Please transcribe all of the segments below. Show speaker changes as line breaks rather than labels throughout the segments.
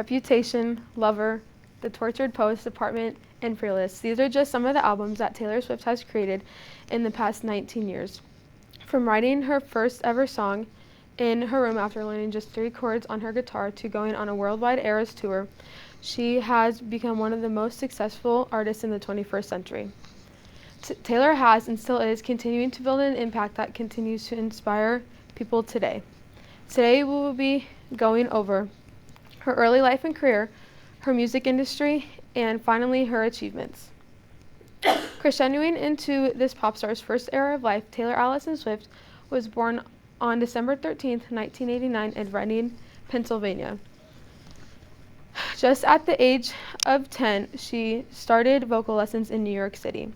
Reputation, Lover, The Tortured Poets Department, and Fearless. These are just some of the albums that Taylor Swift has created in the past 19 years. From writing her first ever song in her room after learning just 3 chords on her guitar to going on a worldwide Eras tour, she has become one of the most successful artists in the 21st century. Taylor has and still is continuing to build an impact that continues to inspire people today. Today we will be going over her early life and career, her music industry, and finally her achievements. Crescendoing into this pop star's first era of life, Taylor Allison Swift was born on December 13, 1989 in Reading, Pennsylvania. Just at the age of 10, she started vocal lessons in New York City.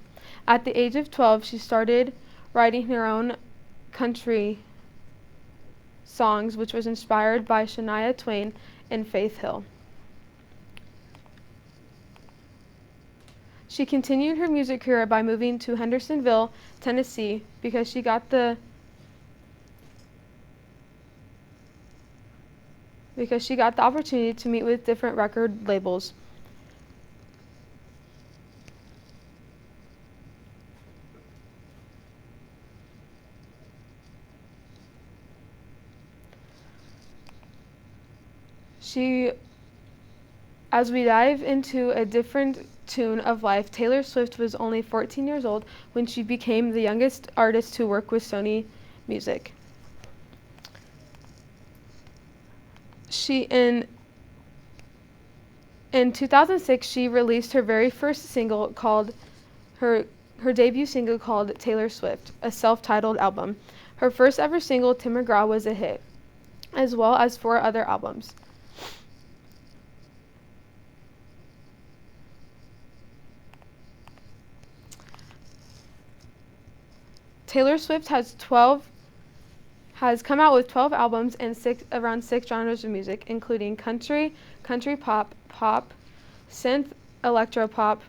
At the age of 12, she started writing her own country songs, which was inspired by Shania Twain and Faith Hill. She continued her music career by moving to Hendersonville, Tennessee, because she got the opportunity to meet with different record labels. As we dive into a different tune of life, Taylor Swift was only 14 years old when she became the youngest artist to work with Sony Music. In 2006, she released her very first single called her debut single called Taylor Swift, a self-titled album. Her first ever single, Tim McGraw, was a hit, as well as 4 other albums. Taylor Swift has come out with 12 albums and around 6 genres of music, including country, country pop, pop, synth, electropop,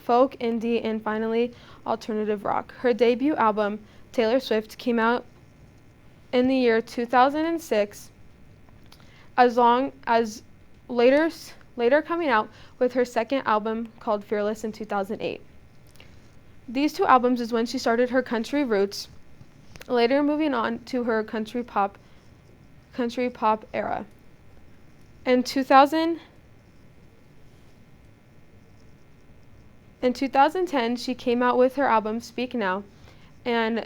folk, indie, and finally alternative rock. Her debut album, Taylor Swift, came out in the year 2006, as long as later coming out with her second album called Fearless in 2008. These 2 albums is when she started her country roots, later moving on to her country pop era. In 2010, she came out with her album Speak Now, and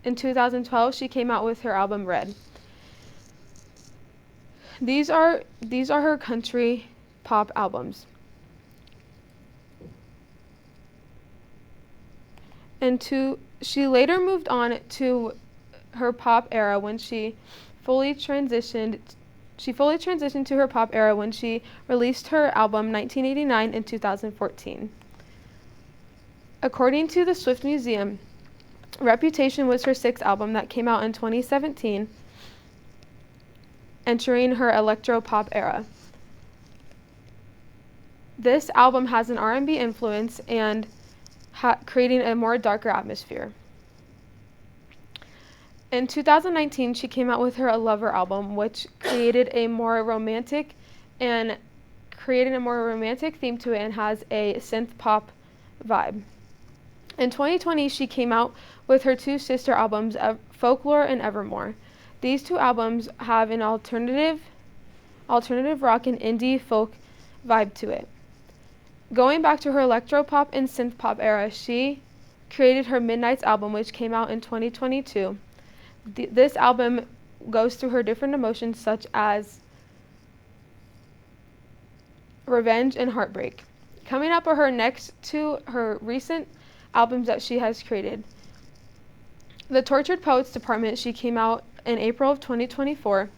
in 2012, she came out with her album Red. These are her country pop albums. She later moved on to her pop era when she fully transitioned to her pop era when she released her album 1989 in 2014. According to the Swift Museum, Reputation was her 6th album that came out in 2017, entering her electro-pop era. This album has an R&B influence and creating a more darker atmosphere. In 2019, she came out with her Lover album, which created a more romantic theme to it and has a synth pop vibe. In 2020, she came out with her 2 sister albums, Folklore and Evermore. These 2 albums have an alternative rock and indie folk vibe to it. Going back to her electro-pop and synth-pop era, she created her Midnights album, which came out in 2022. This album goes through her different emotions such as revenge and heartbreak. Coming up are her next 2 her recent albums that she has created. The Tortured Poets Department, she came out in April of 2024,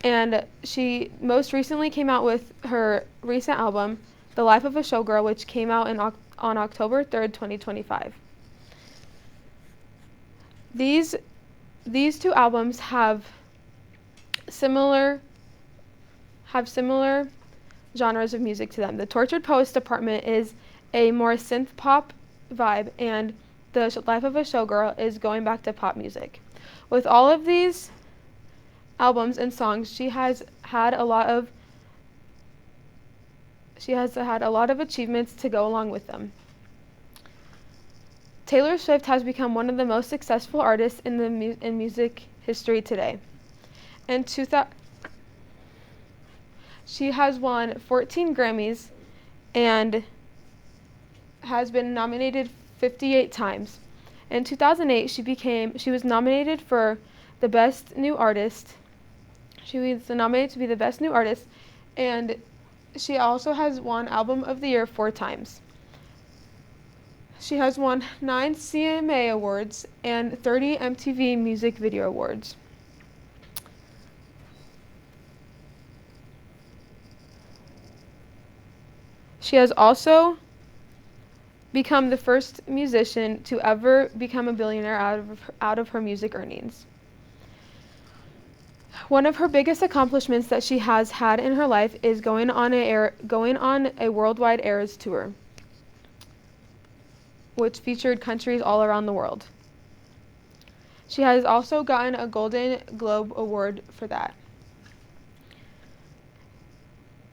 and she most recently came out with her recent album, The Life of a Showgirl, which came out on October 3rd, 2025. These 2 albums have similar genres of music to them. The Tortured Poets Department is a more synth pop vibe, and The Life of a Showgirl is going back to pop music. With all of these albums and songs, she has had a lot of she has had a lot of achievements to go along with them. Taylor Swift has become one of the most successful artists in music history today. In 2000, she has won 14 Grammys and has been nominated 58 times. In 2008, she was nominated for the Best New Artist. She was nominated to be the Best New Artist, and she also has won Album of the Year 4 times. She has won 9 CMA Awards and 30 MTV Music Video Awards. She has also become the first musician to ever become a billionaire out of her music earnings. One of her biggest accomplishments that she has had in her life is going on a worldwide Eras tour, which featured countries all around the world. She has also gotten a Golden Globe Award for that.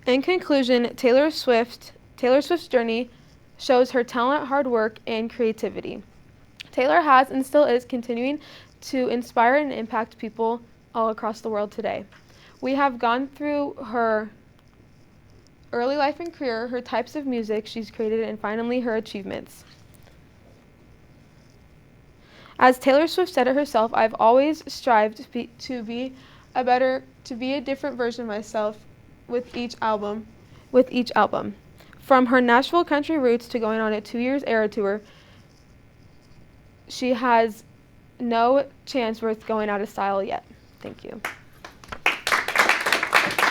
In conclusion, Taylor Swift's journey shows her talent, hard work, and creativity. Taylor has and still is continuing to inspire and impact people all across the world today. We have gone through her early life and career, her types of music she's created, and finally her achievements. As Taylor Swift said it herself, I've always strived to be a different version of myself with each album. From her Nashville country roots to going on a 2-year Era tour, she has no chance worth going out of style yet. Thank you.